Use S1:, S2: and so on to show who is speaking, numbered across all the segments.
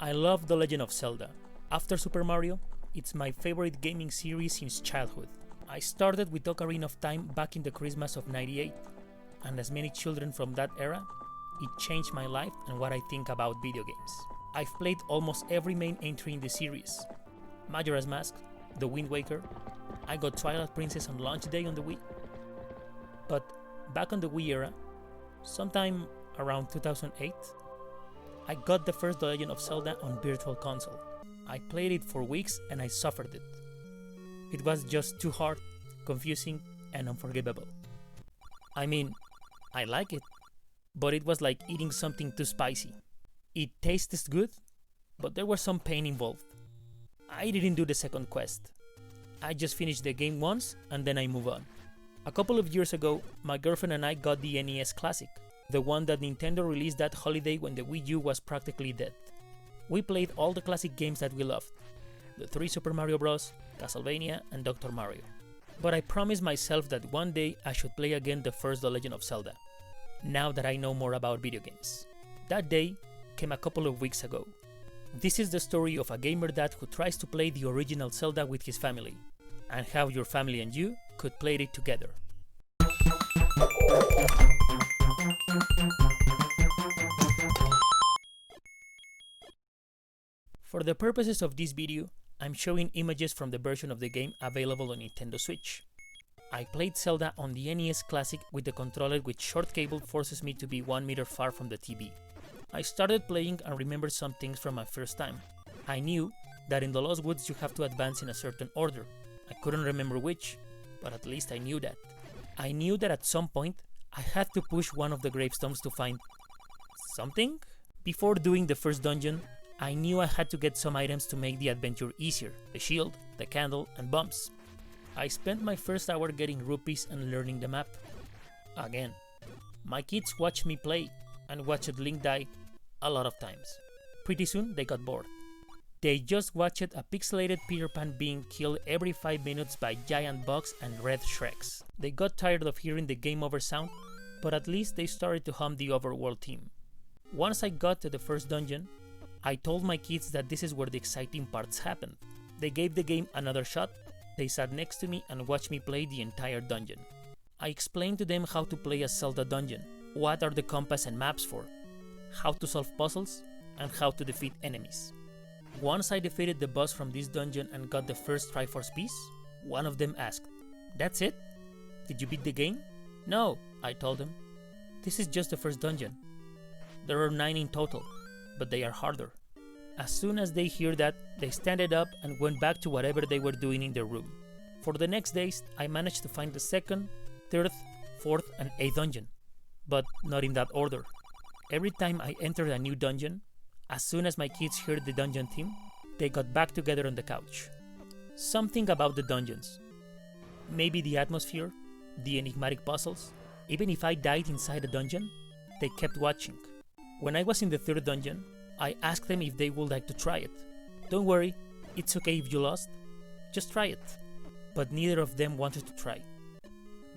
S1: I love The Legend of Zelda. After Super Mario, it's my favorite gaming series since childhood. I started with Ocarina of Time back in the Christmas of '98, and as many children from that era, it changed my life and what I think about video games. I've played almost every main entry in the series. Majora's Mask, The Wind Waker, I got Twilight Princess on launch day on the Wii. But back on the Wii era, sometime around 2008, I got the first The Legend of Zelda on Virtual Console. I played it for weeks and I suffered it. It was just too hard, confusing, and unforgivable. I mean, I like it, but it was like eating something too spicy. It tasted good, but there was some pain involved. I didn't do the second quest. I just finished the game once and then I move on. A couple of years ago, my girlfriend and I got the NES Classic, the one that Nintendo released that holiday when the Wii U was practically dead. We played all the classic games that we loved, the 3 Super Mario Bros., Castlevania, and Dr. Mario. But I promised myself that one day I should play again the first The Legend of Zelda, now that I know more about video games. That day came a couple of weeks ago. This is the story of a gamer dad who tries to play the original Zelda with his family, and how your family and you could play it together. For the purposes of this video, I'm showing images from the version of the game available on Nintendo Switch. I played Zelda on the NES Classic with the controller which short cable forces me to be 1 meter far from the TV. I started playing and remembered some things from my first time. I knew that in the Lost Woods you have to advance in a certain order. I couldn't remember which, but at least I knew that. I knew that at some point I had to push one of the gravestones to find something? Before doing the first dungeon, I knew I had to get some items to make the adventure easier: the shield, the candle, and bombs. I spent my first hour getting rupees and learning the map. Again, my kids watched me play and watched Link die a lot of times. Pretty soon they got bored. They just watched a pixelated Peter Pan being killed every 5 minutes by giant bugs and red Shreks. They got tired of hearing the game over sound, but at least they started to hum the overworld theme. Once I got to the first dungeon, I told my kids that this is where the exciting parts happened. They gave the game another shot. They sat next to me and watched me play the entire dungeon. I explained to them how to play a Zelda dungeon, what are the compass and maps for, how to solve puzzles, and how to defeat enemies. Once I defeated the boss from this dungeon and got the first Triforce piece, one of them asked, "That's it? Did you beat the game?" "No," I told them. "This is just the first dungeon. There are 9 in total, but they are harder." As soon as they hear that, they standed up and went back to whatever they were doing in their room. For the next days, I managed to find the 2nd, 3rd, 4th, and 8th dungeon, but not in that order. Every time I entered a new dungeon, as soon as my kids heard the dungeon theme, they got back together on the couch. Something about the dungeons. Maybe the atmosphere, the enigmatic puzzles. Even if I died inside a dungeon, they kept watching. When I was in the 3rd dungeon, I asked them if they would like to try it. "Don't worry, it's okay if you lost, just try it." But neither of them wanted to try.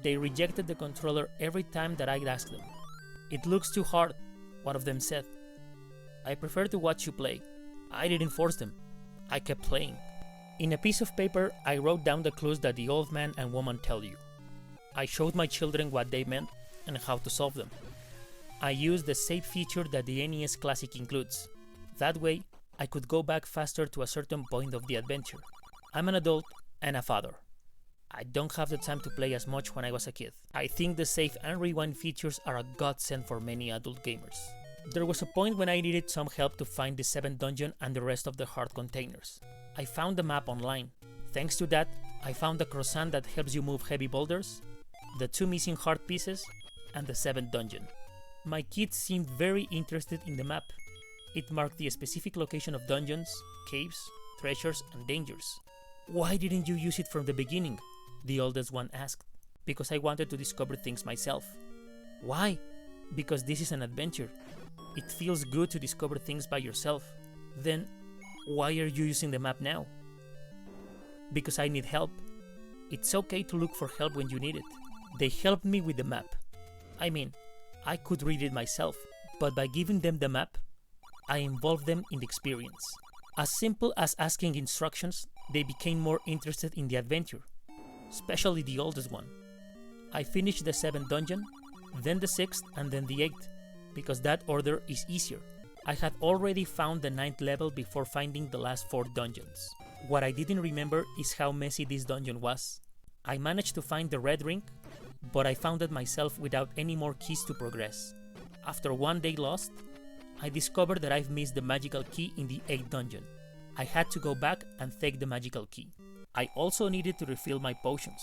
S1: They rejected the controller every time that I'd ask them. "It looks too hard," one of them said. "I prefer to watch you play." I didn't force them. I kept playing. In a piece of paper, I wrote down the clues that the old man and woman tell you. I showed my children what they meant and how to solve them. I used the save feature that the NES Classic includes. That way, I could go back faster to a certain point of the adventure. I'm an adult and a father. I don't have the time to play as much when I was a kid. I think the save and rewind features are a godsend for many adult gamers. There was a point when I needed some help to find the 7th dungeon and the rest of the heart containers. I found the map online. Thanks to that, I found the croissant that helps you move heavy boulders, the 2 missing heart pieces, and the 7th dungeon. My kids seemed very interested in the map. It marked the specific location of dungeons, caves, treasures, and dangers. "Why didn't you use it from the beginning?" the oldest one asked. "Because I wanted to discover things myself." "Why?" "Because this is an adventure. It feels good to discover things by yourself." "Then, why are you using the map now?" "Because I need help. It's okay to look for help when you need it." They helped me with the map. I mean, I could read it myself, but by giving them the map, I involved them in the experience. As simple as asking instructions, they became more interested in the adventure, especially the oldest one. I finished the 7th dungeon, then the 6th, and then the 8th, because that order is easier. I had already found the 9th level before finding the last 4 dungeons. What I didn't remember is how messy this dungeon was. I managed to find the red ring, but I found it myself without any more keys to progress. After one day lost, I discovered that I've missed the magical key in the 8th dungeon. I had to go back and take the magical key. I also needed to refill my potions,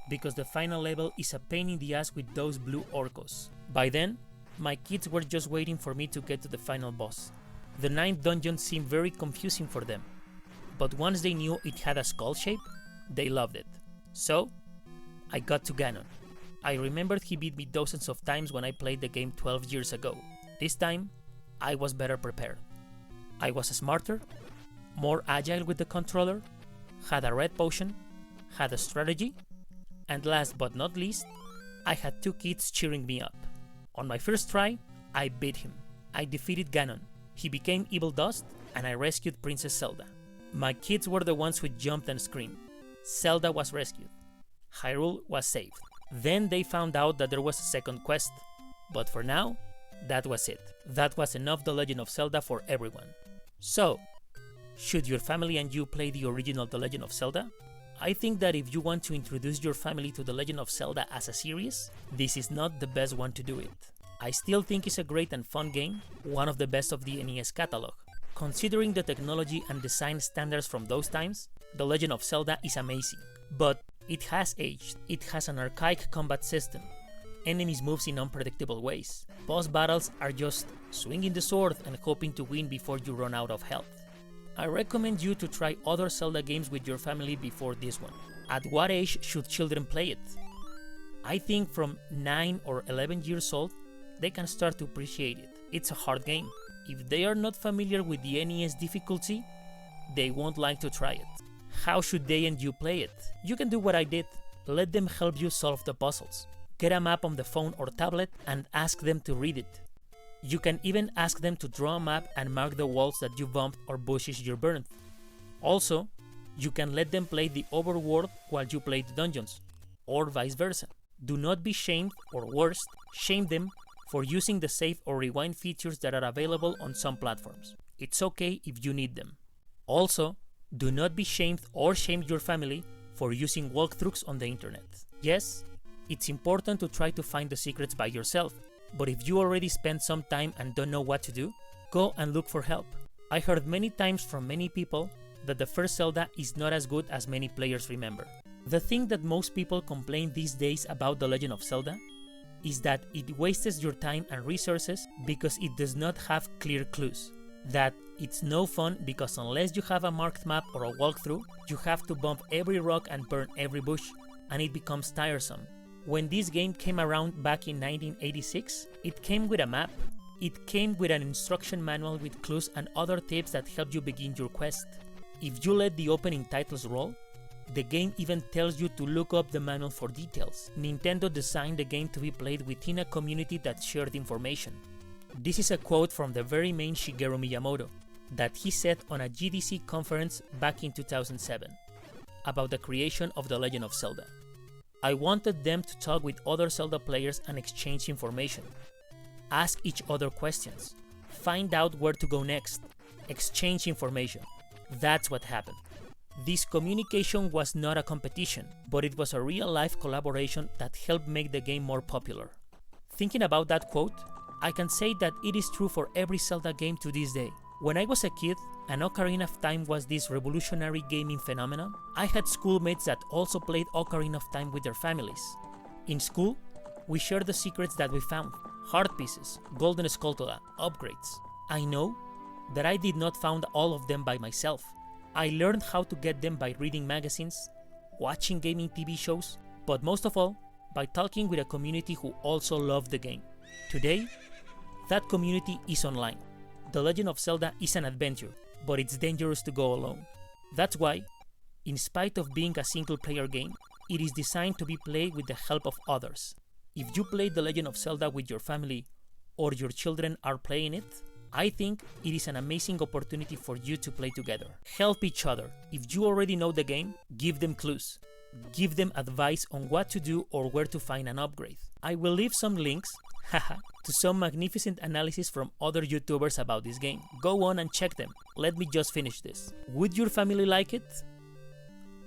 S1: because the final level is a pain in the ass with those blue orcos. By then, my kids were just waiting for me to get to the final boss. The 9th dungeon seemed very confusing for them, but once they knew it had a skull shape, they loved it. So, I got to Ganon. I remembered he beat me dozens of times when I played the game 12 years ago. This time, I was better prepared. I was smarter, more agile with the controller, had a red potion, had a strategy, and last but not least, I had 2 kids cheering me up. On my first try, I beat him. I defeated Ganon. He became evil dust, and I rescued Princess Zelda. My kids were the ones who jumped and screamed. Zelda was rescued. Hyrule was saved. Then they found out that there was a second quest. But for now, that was it. That was enough The Legend of Zelda for everyone. So, should your family and you play the original The Legend of Zelda? I think that if you want to introduce your family to The Legend of Zelda as a series, this is not the best one to do it. I still think it's a great and fun game, one of the best of the NES catalog. Considering the technology and design standards from those times, The Legend of Zelda is amazing. But it has aged. It has an archaic combat system. Enemies move in unpredictable ways. Boss battles are just swinging the sword and hoping to win before you run out of health. I recommend you to try other Zelda games with your family before this one. At what age should children play it? I think from 9 or 11 years old, they can start to appreciate it. It's a hard game. If they are not familiar with the NES difficulty, they won't like to try it. How should they and you play it? You can do what I did. Let them help you solve the puzzles. Get a map on the phone or tablet and ask them to read it. You can even ask them to draw a map and mark the walls that you bumped or bushes you burned. Also, you can let them play the overworld while you play the dungeons, or vice versa. Do not be shamed, or worse, shame them for using the save or rewind features that are available on some platforms. It's okay if you need them. Also, do not be shamed or shame your family for using walkthroughs on the internet. Yes, it's important to try to find the secrets by yourself, but if you already spent some time and don't know what to do, go and look for help. I heard many times from many people that the first Zelda is not as good as many players remember. The thing that most people complain these days about The Legend of Zelda is that it wastes your time and resources because it does not have clear clues. That it's no fun because unless you have a marked map or a walkthrough, you have to bump every rock and burn every bush, and it becomes tiresome. When this game came around back in 1986, it came with a map. It came with an instruction manual with clues and other tips that help you begin your quest. If you let the opening titles roll, the game even tells you to look up the manual for details. Nintendo designed the game to be played within a community that shared information. This is a quote from the very main Shigeru Miyamoto that he said on a GDC conference back in 2007 about the creation of The Legend of Zelda. I wanted them to talk with other Zelda players and exchange information, ask each other questions, find out where to go next, exchange information. That's what happened. This communication was not a competition, but it was a real-life collaboration that helped make the game more popular. Thinking about that quote, I can say that it is true for every Zelda game to this day. When I was a kid, and Ocarina of Time was this revolutionary gaming phenomenon, I had schoolmates that also played Ocarina of Time with their families. In school, we shared the secrets that we found, heart pieces, golden Skulltula, upgrades. I know that I did not found all of them by myself. I learned how to get them by reading magazines, watching gaming TV shows, but most of all, by talking with a community who also loved the game. Today, that community is online. The Legend of Zelda is an adventure, but it's dangerous to go alone. That's why, in spite of being a single-player game, it is designed to be played with the help of others. If you play The Legend of Zelda with your family, or your children are playing it, I think it is an amazing opportunity for you to play together. Help each other. If you already know the game, give them clues. Give them advice on what to do or where to find an upgrade. I will leave some links to some magnificent analysis from other YouTubers about this game. Go on and check them. Let me just finish this. Would your family like it?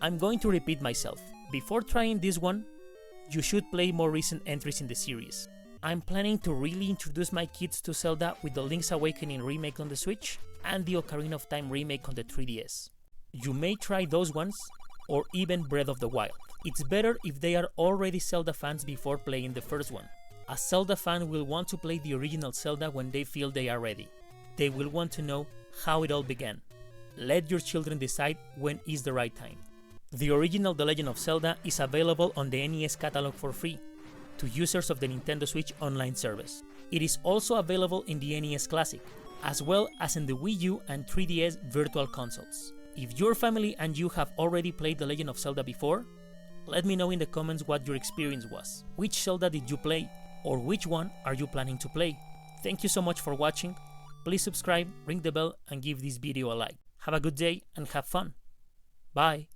S1: I'm going to repeat myself. Before trying this one, you should play more recent entries in the series. I'm planning to really introduce my kids to Zelda with the Link's Awakening remake on the Switch and the Ocarina of Time remake on the 3DS. You may try those ones, or even Breath of the Wild. It's better if they are already Zelda fans before playing the first one. A Zelda fan will want to play the original Zelda when they feel they are ready. They will want to know how it all began. Let your children decide when is the right time. The original The Legend of Zelda is available on the NES catalog for free to users of the Nintendo Switch online service. It is also available in the NES Classic, as well as in the Wii U and 3DS Virtual Consoles. If your family and you have already played The Legend of Zelda before, let me know in the comments what your experience was. Which Zelda did you play? Or which one are you planning to play? Thank you so much for watching. Please subscribe, ring the bell, and give this video a like. Have a good day and have fun. Bye!